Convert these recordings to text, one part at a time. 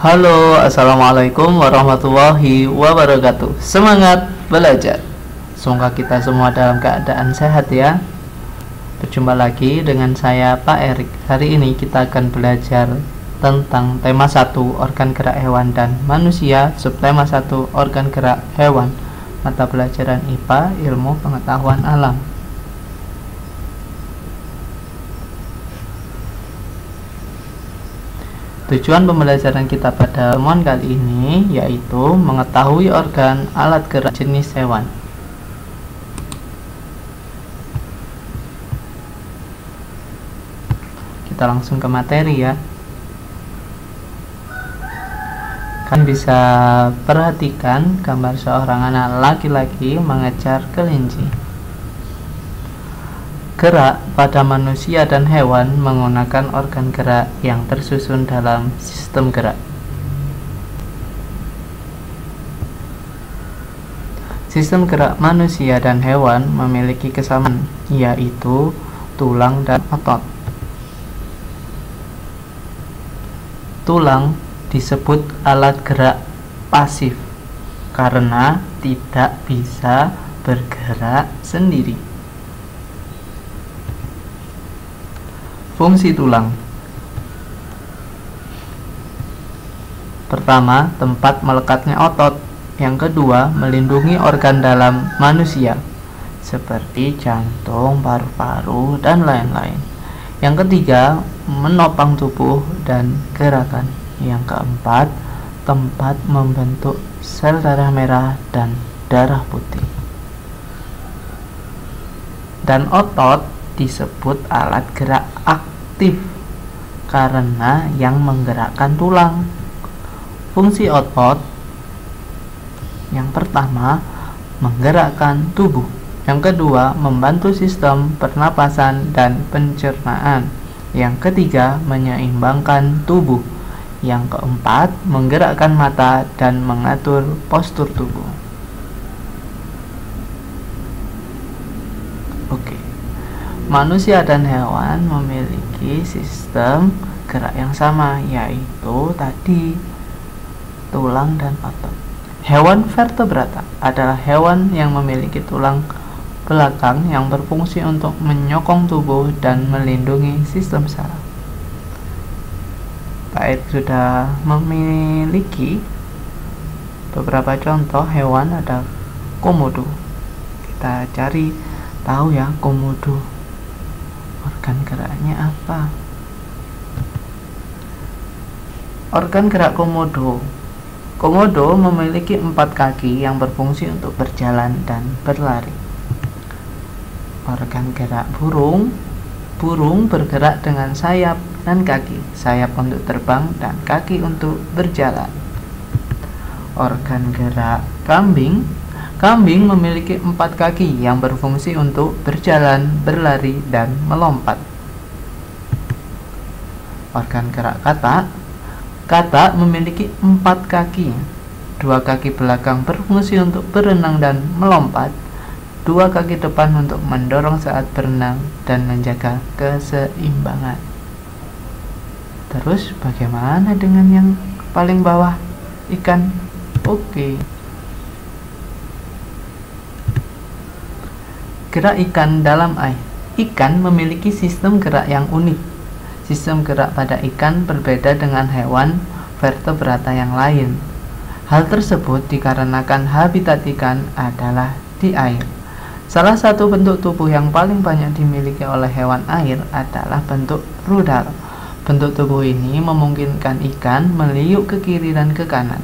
Halo, assalamualaikum warahmatullahi wabarakatuh. Semangat belajar. Semoga kita semua dalam keadaan sehat ya. Berjumpa lagi dengan saya Pak Erik. Hari ini kita akan belajar tentang tema 1 organ gerak hewan dan manusia, subtema 1 organ gerak hewan, mata pelajaran IPA ilmu pengetahuan alam. Tujuan pembelajaran kita pada pertemuan kali ini yaitu mengetahui organ alat gerak jenis hewan. Kita langsung ke materi ya. Kalian bisa perhatikan gambar seorang anak laki-laki mengejar kelinci. Gerak pada manusia dan hewan menggunakan organ gerak yang tersusun dalam sistem gerak. Sistem gerak manusia dan hewan memiliki kesamaan, yaitu tulang dan otot. Tulang disebut alat gerak pasif karena tidak bisa bergerak sendiri. Fungsi tulang. Pertama, tempat melekatnya otot. Yang kedua, melindungi organ dalam manusia seperti jantung, paru-paru, dan lain-lain. Yang ketiga, menopang tubuh dan gerakan. Yang keempat, tempat membentuk sel darah merah dan darah putih. Dan otot disebut alat gerak aktif karena yang menggerakkan tulang. Fungsi otot yang pertama, menggerakkan tubuh. Yang kedua, membantu sistem pernapasan dan pencernaan. Yang ketiga, menyeimbangkan tubuh. Yang keempat, menggerakkan mata dan mengatur postur tubuh. Manusia dan hewan memiliki sistem gerak yang sama, yaitu tadi tulang dan otot. Hewan vertebrata adalah hewan yang memiliki tulang belakang yang berfungsi untuk menyokong tubuh dan melindungi sistem saraf. Pak Ed sudah memiliki beberapa contoh hewan. Ada komodo. Kita cari tahu ya komodo. Organ geraknya apa? Organ gerak komodo. Komodo memiliki 4 kaki yang berfungsi untuk berjalan dan berlari. Organ gerak burung. Burung bergerak dengan sayap dan kaki. Sayap untuk terbang dan kaki untuk berjalan. Organ gerak kambing. Kambing memiliki 4 kaki yang berfungsi untuk berjalan, berlari, dan melompat. Organ gerak katak. Katak memiliki 4 kaki. 2 kaki belakang berfungsi untuk berenang dan melompat. 2 kaki depan untuk mendorong saat berenang dan menjaga keseimbangan. Terus bagaimana dengan yang paling bawah? Ikan. Oke. Gerak ikan dalam air. Ikan memiliki sistem gerak yang unik. Sistem gerak pada ikan berbeda dengan hewan vertebrata yang lain. Hal tersebut dikarenakan habitat ikan adalah di air. Salah satu bentuk tubuh yang paling banyak dimiliki oleh hewan air adalah bentuk rudal. Bentuk tubuh ini memungkinkan ikan meliuk ke kiri dan ke kanan.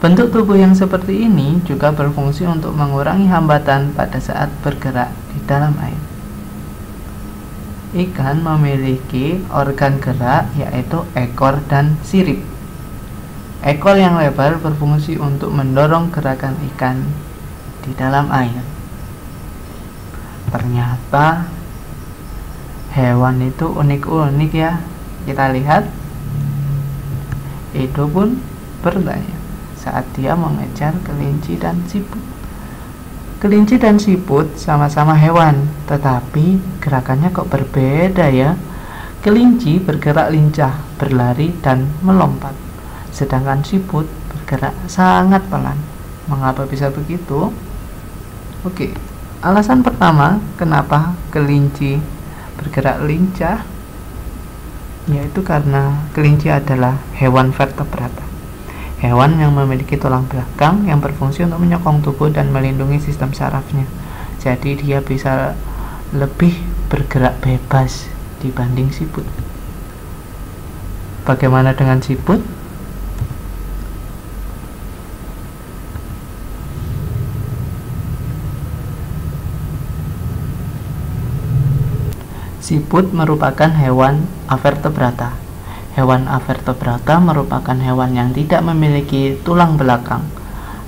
Bentuk tubuh yang seperti ini juga berfungsi untuk mengurangi hambatan pada saat bergerak di dalam air. Ikan memiliki organ gerak yaitu ekor dan sirip. Ekor yang lebar berfungsi untuk mendorong gerakan ikan di dalam air. Ternyata hewan itu unik-unik ya. Kita lihat. Itu pun bertanya saat dia mengejar kelinci dan siput. Kelinci dan siput sama-sama hewan, tetapi gerakannya kok berbeda ya. Kelinci bergerak lincah, berlari dan melompat. sedangkan siput bergerak sangat pelan. Mengapa bisa begitu? Oke, alasan pertama kenapa kelinci bergerak lincah, yaitu karena kelinci adalah hewan vertebrata, hewan yang memiliki tulang belakang yang berfungsi untuk menyokong tubuh dan melindungi sistem sarafnya. Jadi dia bisa lebih bergerak bebas dibanding siput. Bagaimana dengan siput? Siput merupakan hewan avertebrata. Hewan avertebrata merupakan hewan yang tidak memiliki tulang belakang.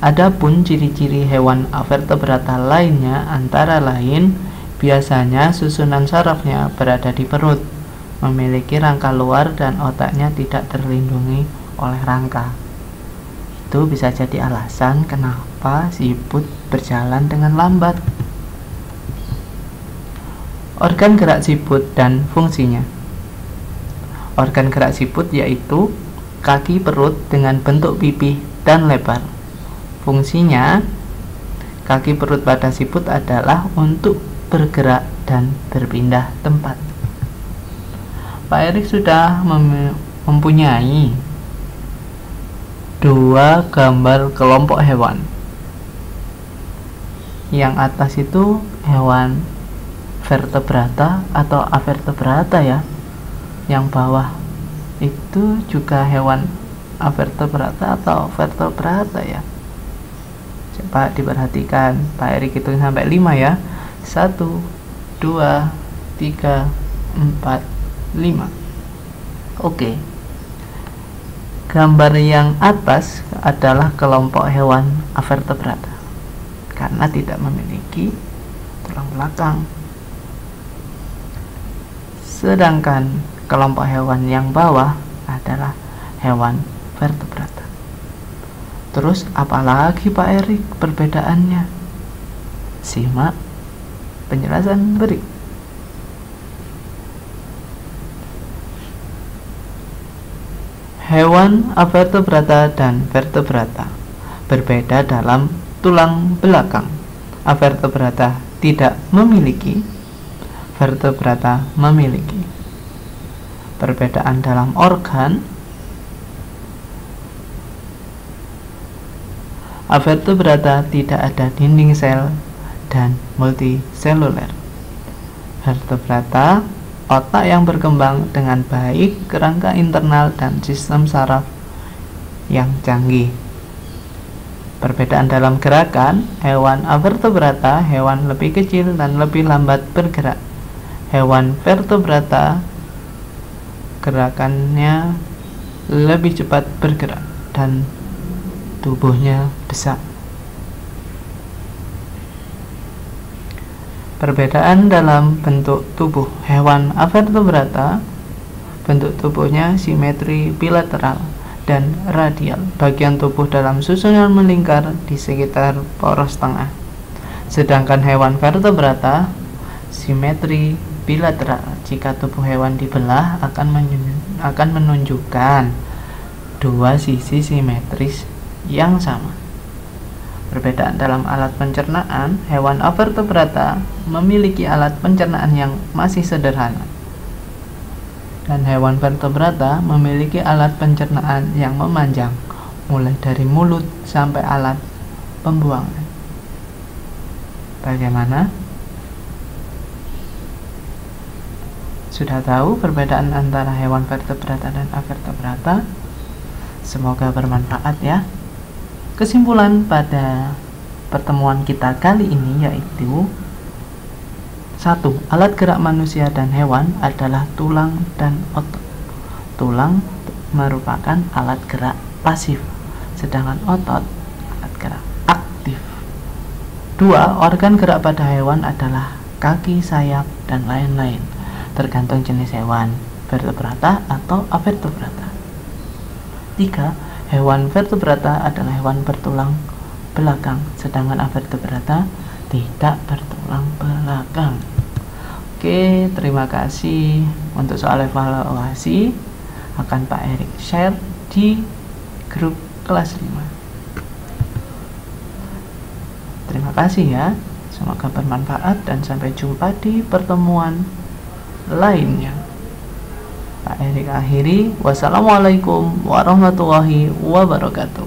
Adapun ciri-ciri hewan avertebrata lainnya antara lain biasanya susunan sarafnya berada di perut, memiliki rangka luar dan otaknya tidak terlindungi oleh rangka. Itu bisa jadi alasan kenapa siput berjalan dengan lambat. Organ gerak siput dan fungsinya. Organ gerak siput yaitu kaki perut dengan bentuk pipih dan lebar. Fungsinya, kaki perut pada siput adalah untuk bergerak dan berpindah tempat. Pak Erik sudah mempunyai dua gambar kelompok hewan. Yang atas itu hewan vertebrata atau avertebrata ya. Yang bawah itu juga hewan avertebrata atau vertebrata ya. Coba diperhatikan, Pak Erik hitung sampai 5 ya. 1, 2, 3, 4, 5. Oke. Gambar yang atas adalah kelompok hewan avertebrata karena tidak memiliki tulang belakang. Sedangkan kelompok hewan yang bawah adalah hewan vertebrata. Terus apalagi Pak Erik perbedaannya? Simak penjelasan berikut. Hewan avertebrata dan vertebrata berbeda dalam tulang belakang. Avertebrata tidak memiliki, vertebrata memiliki. Perbedaan dalam organ. Avertebrata tidak ada dinding sel dan multiseluler. Vertebrata, otak yang berkembang dengan baik, kerangka internal dan sistem saraf yang canggih. Perbedaan dalam gerakan, hewan avertebrata, hewan lebih kecil dan lebih lambat bergerak. Hewan vertebrata, gerakannya lebih cepat bergerak dan tubuhnya besar. Perbedaan dalam bentuk tubuh. Hewan avertebrata, bentuk tubuhnya simetri bilateral dan radial. Bagian tubuh dalam susunan melingkar di sekitar poros tengah. Sedangkan hewan vertebrata, simetri bilateral. Jika tubuh hewan dibelah akan menunjukkan dua sisi simetris yang sama. Perbedaan dalam alat pencernaan, hewan avertebrata memiliki alat pencernaan yang masih sederhana, dan hewan vertebrata memiliki alat pencernaan yang memanjang, mulai dari mulut sampai alat pembuangan. Bagaimana? Sudah tahu perbedaan antara hewan vertebrata dan avertebrata? Semoga bermanfaat ya. Kesimpulan pada pertemuan kita kali ini yaitu 1. Alat gerak manusia dan hewan adalah tulang dan otot. Tulang merupakan alat gerak pasif, sedangkan otot alat gerak aktif. 2. Organ gerak pada hewan adalah kaki, sayap, dan lain-lain, tergantung jenis hewan, vertebrata atau avertebrata. 3. Hewan vertebrata adalah hewan bertulang belakang, sedangkan avertebrata tidak bertulang belakang. Oke, terima kasih. Untuk soal evaluasi akan Pak Erik share di grup kelas 5. Terima kasih ya, semoga bermanfaat dan sampai jumpa di pertemuan lainnya. Pak Erik akhiri, wassalamualaikum warahmatullahi wabarakatuh.